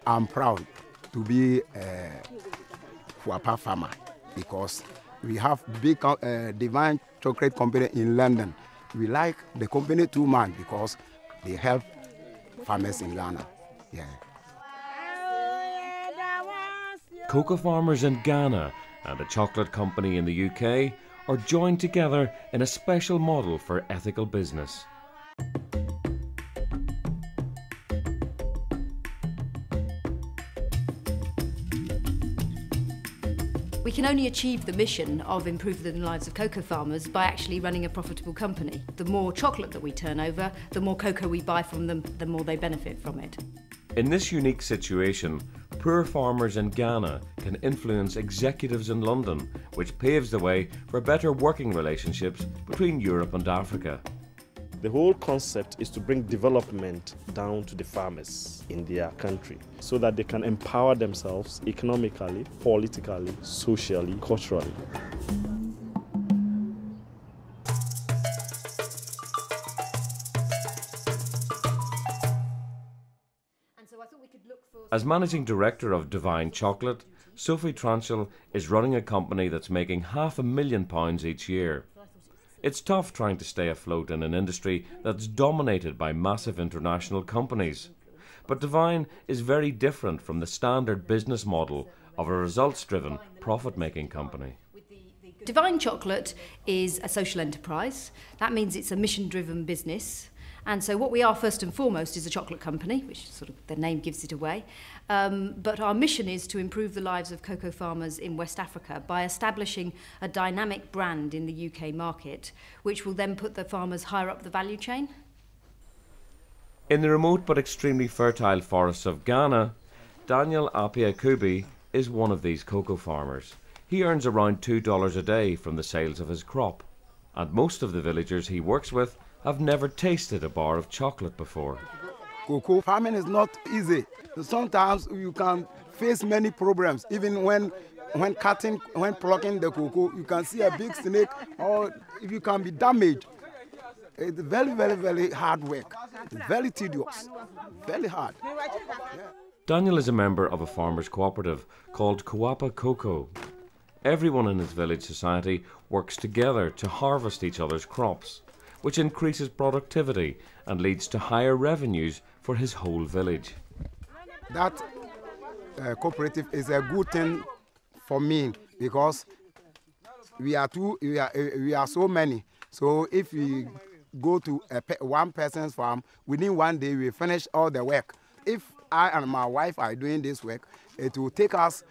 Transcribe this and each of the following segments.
I'm proud to be a Fuapa farmer because we have big Divine Chocolate Company in London. We like the company too much because they help farmers in Ghana. Yeah. Cocoa farmers in Ghana and a chocolate company in the UK are joined together in a special model for ethical business. We can only achieve the mission of improving the lives of cocoa farmers by actually running a profitable company. The more chocolate that we turn over, the more cocoa we buy from them, the more they benefit from it. In this unique situation, poor farmers in Ghana can influence executives in London, which paves the way for better working relationships between Europe and Africa. The whole concept is to bring development down to the farmers in their country so that they can empower themselves economically, politically, socially, culturally. As managing director of Divine Chocolate, Sophie Tranchel is running a company that's making £500,000 each year. It's tough trying to stay afloat in an industry that's dominated by massive international companies. But Divine is very different from the standard business model of a results-driven, profit-making company. Divine Chocolate is a social enterprise. That means it's a mission-driven business. And so what we are first and foremost is a chocolate company, which sort of the name gives it away. But our mission is to improve the lives of cocoa farmers in West Africa by establishing a dynamic brand in the UK market, which will then put the farmers higher up the value chain. In the remote but extremely fertile forests of Ghana, Daniel Apia-Kubi is one of these cocoa farmers. He earns around $2 a day from the sales of his crop, and most of the villagers he works with have never tasted a bar of chocolate before. Cocoa farming is not easy. Sometimes you can face many problems. Even when plucking the cocoa, you can see a big snake, or if you can be damaged. It's very, very, very hard work. It's very tedious, very hard. Yeah. Daniel is a member of a farmers' cooperative called Kuapa Cocoa. Everyone in his village society works together to harvest each other's crops, which increases productivity and leads to higher revenues for his whole village. That cooperative is a good thing for me because we are so many. So if we go to one person's farm, within one day we finish all the work. If I and my wife are doing this work, it will take us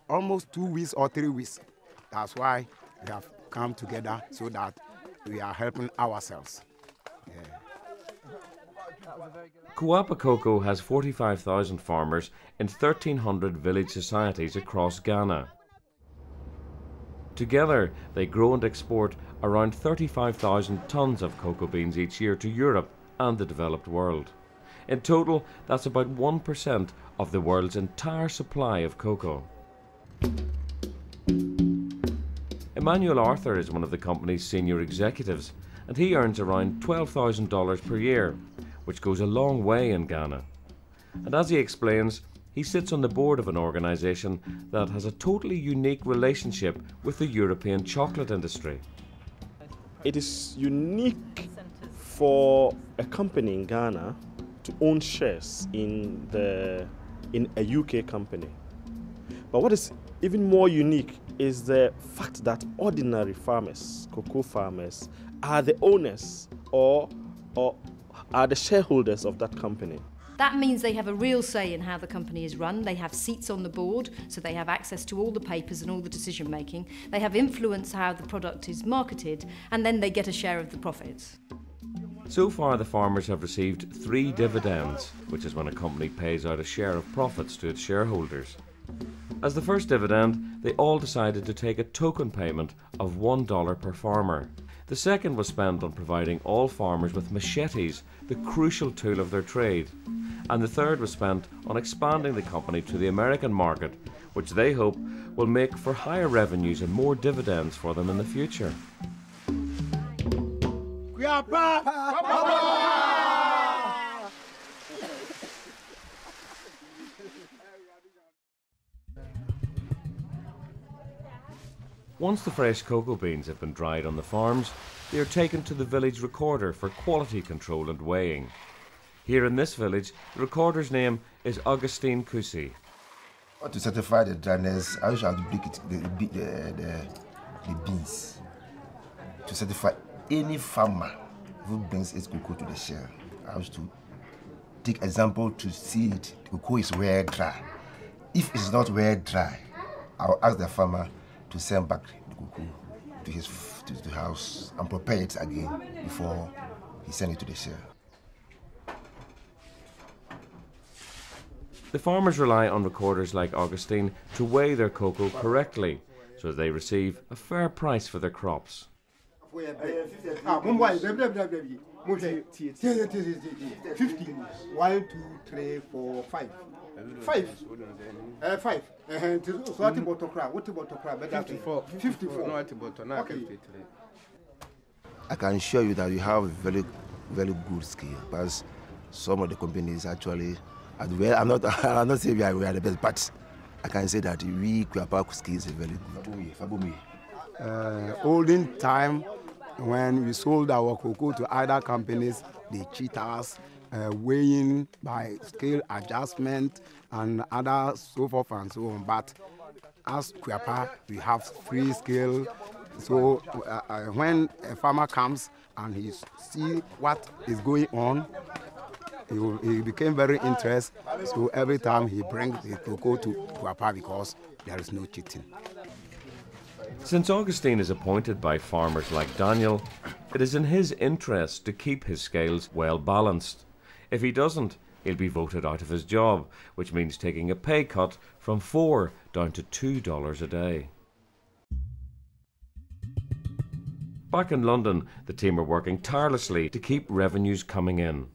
almost 2 weeks or 3 weeks. That's why we have come together so that we are helping ourselves. Yeah. Kuapa Cocoa has 45,000 farmers in 1,300 village societies across Ghana. Together, they grow and export around 35,000 tonnes of cocoa beans each year to Europe and the developed world. In total, that's about 1% of the world's entire supply of cocoa. Emmanuel Arthur is one of the company's senior executives, and he earns around $12,000 per year, which goes a long way in Ghana. And as he explains, he sits on the board of an organisation that has a totally unique relationship with the European chocolate industry. It is unique for a company in Ghana to own shares in a UK company. But what is even more unique is the fact that ordinary farmers, cocoa farmers, are the owners or are the shareholders of that company. That means they have a real say in how the company is run. They have seats on the board, so they have access to all the papers and all the decision making. They have influence how the product is marketed, and then they get a share of the profits. So far, the farmers have received 3 dividends, which is when a company pays out a share of profits to its shareholders. As the first dividend, they all decided to take a token payment of $1 per farmer. The second was spent on providing all farmers with machetes, the crucial tool of their trade. And the third was spent on expanding the company to the American market, which they hope will make for higher revenues and more dividends for them in the future. Once the fresh cocoa beans have been dried on the farms, they are taken to the village recorder for quality control and weighing. Here in this village, the recorder's name is Augustine Kusi. To certify the dryness, I usually have to break it, the beans. To certify any farmer who brings his cocoa to the shell, I have to take example to see it. The cocoa is well dry. If it's not well dry, I'll ask the farmer to send back the cocoa to the house and prepare it again before he sends it to the shell. The farmers rely on recorders like Augustine to weigh their cocoa correctly, so they receive a fair price for their crops. 50. 1, 2, 3, 4, 5. 5. 5. What about 54? 54. Okay. I can assure you that you have a very, very good skill, because some of the companies actually, I'm not saying we are the best, but I can say that we Kuapa skills is very good. Olden time, when we sold our cocoa to other companies, they cheat us, weighing by scale adjustment and other so forth and so on. But as Kuapa, we have free scale. So when a farmer comes and he see what is going on, he became very interested. So every time he brings the cocoa to Kuapa because there is no cheating. Since Augustine is appointed by farmers like Daniel, it is in his interest to keep his scales well balanced. If he doesn't, he'll be voted out of his job, which means taking a pay cut from $4 down to $2 a day. Back in London, the team are working tirelessly to keep revenues coming in.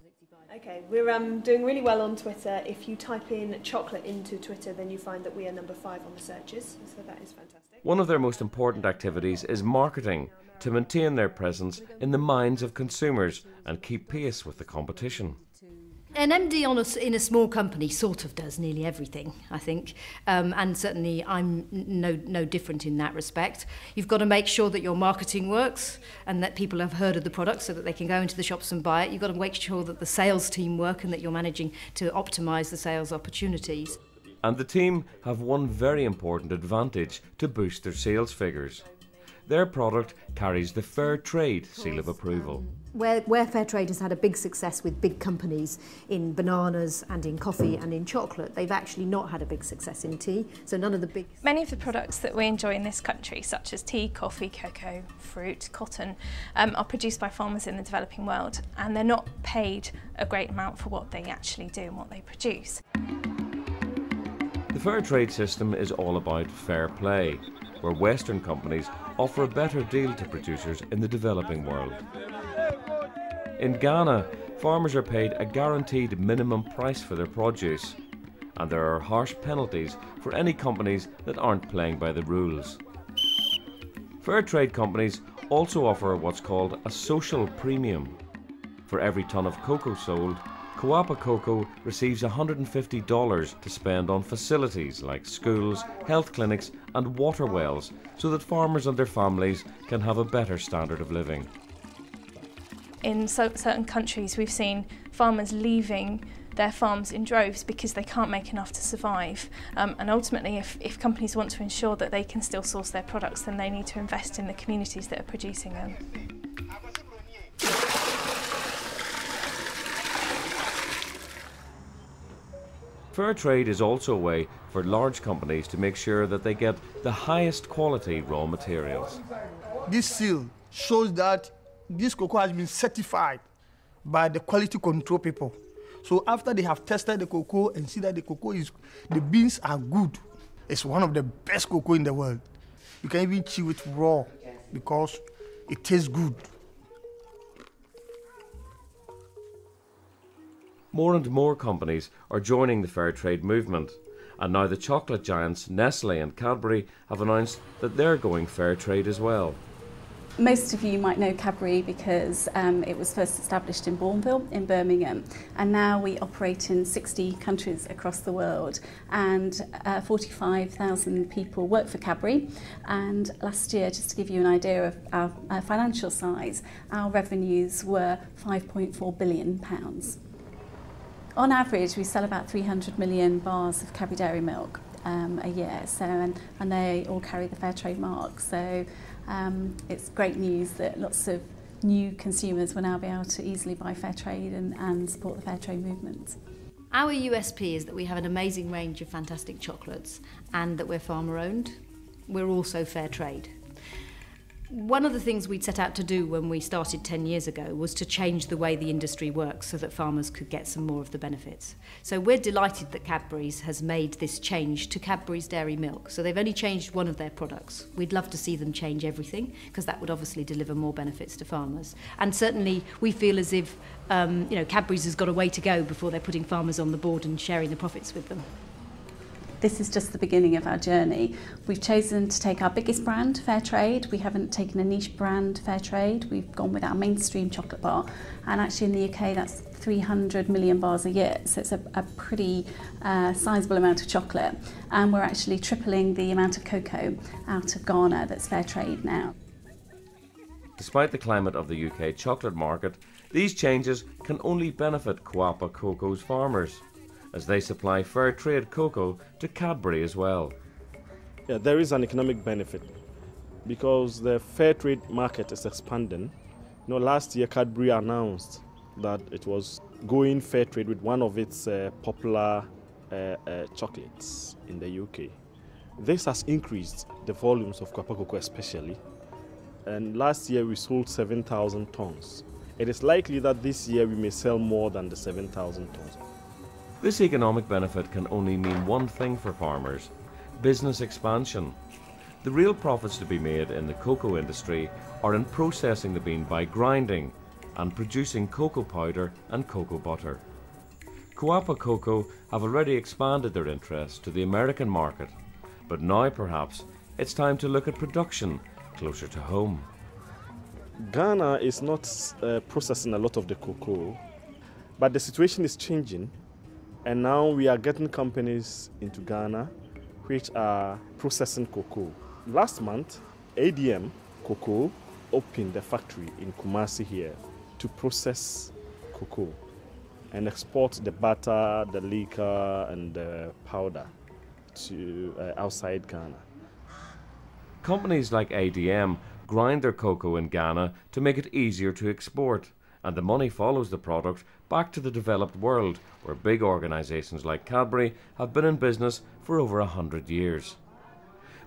Okay, we're doing really well on Twitter. If you type in chocolate into Twitter, then you find that we are number 5 on the searches, so that is fantastic. One of their most important activities is marketing, to maintain their presence in the minds of consumers and keep pace with the competition. An MD in a small company sort of does nearly everything, I think, and certainly I'm no different in that respect. You've got to make sure that your marketing works and that people have heard of the product so that they can go into the shops and buy it. You've got to make sure that the sales team work and that you're managing to optimise the sales opportunities. And the team have one very important advantage to boost their sales figures. Their product carries the Fair Trade seal of approval. Where Fair Trade has had a big success with big companies in bananas and in coffee and in chocolate, they've actually not had a big success in tea. So none of the big... Many of the products that we enjoy in this country, such as tea, coffee, cocoa, fruit, cotton, are produced by farmers in the developing world, and they're not paid a great amount for what they actually do and what they produce. The Fair Trade system is all about fair play, where Western companies offer a better deal to producers in the developing world. In Ghana, farmers are paid a guaranteed minimum price for their produce, and there are harsh penalties for any companies that aren't playing by the rules. Fair trade companies also offer what's called a social premium. For every ton of cocoa sold, Kuapa Cocoa receives $150 to spend on facilities like schools, health clinics and water wells, so that farmers and their families can have a better standard of living. In certain countries, we've seen farmers leaving their farms in droves because they can't make enough to survive. And ultimately, if companies want to ensure that they can still source their products, then they need to invest in the communities that are producing them. Fair trade is also a way for large companies to make sure that they get the highest quality raw materials. This seal shows that this cocoa has been certified by the quality control people. So after they have tested the cocoa and see that the beans are good, it's one of the best cocoa in the world. You can even chew it raw because it tastes good. More and more companies are joining the fair trade movement, And now the chocolate giants Nestle and Cadbury have announced that they're going fair trade as well. Most of you might know Cadbury because it was first established in Bourneville in Birmingham, and now we operate in 60 countries across the world, and 45,000 people work for Cadbury. And last year, just to give you an idea of our financial size, our revenues were £5.4 billion. On average, we sell about 300 million bars of Cadbury Dairy Milk a year, so and they all carry the fair trade mark. So it's great news that lots of new consumers will now be able to easily buy fair trade and support the fair trade movement. Our USP is that we have an amazing range of fantastic chocolates and that we're farmer owned. We're also fair trade. One of the things we'd set out to do when we started 10 years ago was to change the way the industry works so that farmers could get some more of the benefits. So we're delighted that Cadbury's has made this change to Cadbury's Dairy Milk. So they've only changed one of their products. We'd love to see them change everything because that would obviously deliver more benefits to farmers. And certainly we feel as if Cadbury's has got a way to go before they're putting farmers on the board and sharing the profits with them. This is just the beginning of our journey. We've chosen to take our biggest brand, Fair Trade. We haven't taken a niche brand, Fair Trade. We've gone with our mainstream chocolate bar. And actually in the UK, that's 300 million bars a year. So it's a pretty sizable amount of chocolate. And we're actually tripling the amount of cocoa out of Ghana that's Fair Trade now. Despite the climate of the UK chocolate market, these changes can only benefit Coapa Cocoa's farmers, as they supply fair trade cocoa to Cadbury as well. Yeah, there is an economic benefit because the fair trade market is expanding. Last year Cadbury announced that it was going fair trade with one of its popular chocolates in the UK. This has increased the volumes of Coapa Cocoa especially, and last year we sold 7,000 tons. It is likely that this year we may sell more than the 7,000 tons. This economic benefit can only mean one thing for farmers: business expansion. The real profits to be made in the cocoa industry are in processing the bean by grinding and producing cocoa powder and cocoa butter. Coapa Cocoa have already expanded their interest to the American market, but now perhaps it's time to look at production closer to home. Ghana is not processing a lot of the cocoa, but the situation is changing. And now we are getting companies into Ghana which are processing cocoa. Last month, ADM Cocoa opened a factory in Kumasi here to process cocoa and export the butter, the liquor and the powder to outside Ghana. Companies like ADM grind their cocoa in Ghana to make it easier to export, and the money follows the product back to the developed world, where big organisations like Cadbury have been in business for over 100 years.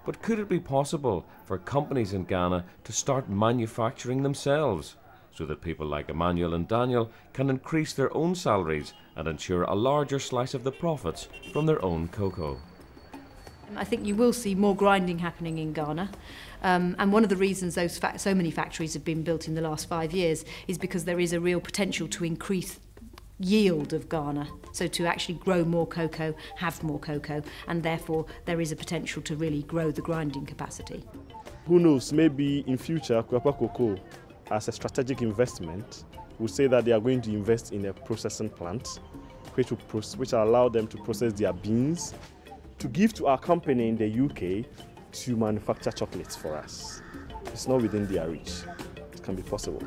But could it be possible for companies in Ghana to start manufacturing themselves, so that people like Emmanuel and Daniel can increase their own salaries and ensure a larger slice of the profits from their own cocoa? I think you will see more grinding happening in Ghana. And one of the reasons so many factories have been built in the last 5 years is because there is a real potential to increase yield of Ghana, so to actually grow more cocoa, have more cocoa, and therefore there is a potential to really grow the grinding capacity. Who knows, maybe in future Coapa Cocoa, as a strategic investment, will say that they are going to invest in a processing plant which will allow them to process their beans to give to our company in the UK to manufacture chocolates for us. It's not within their reach. It can be possible.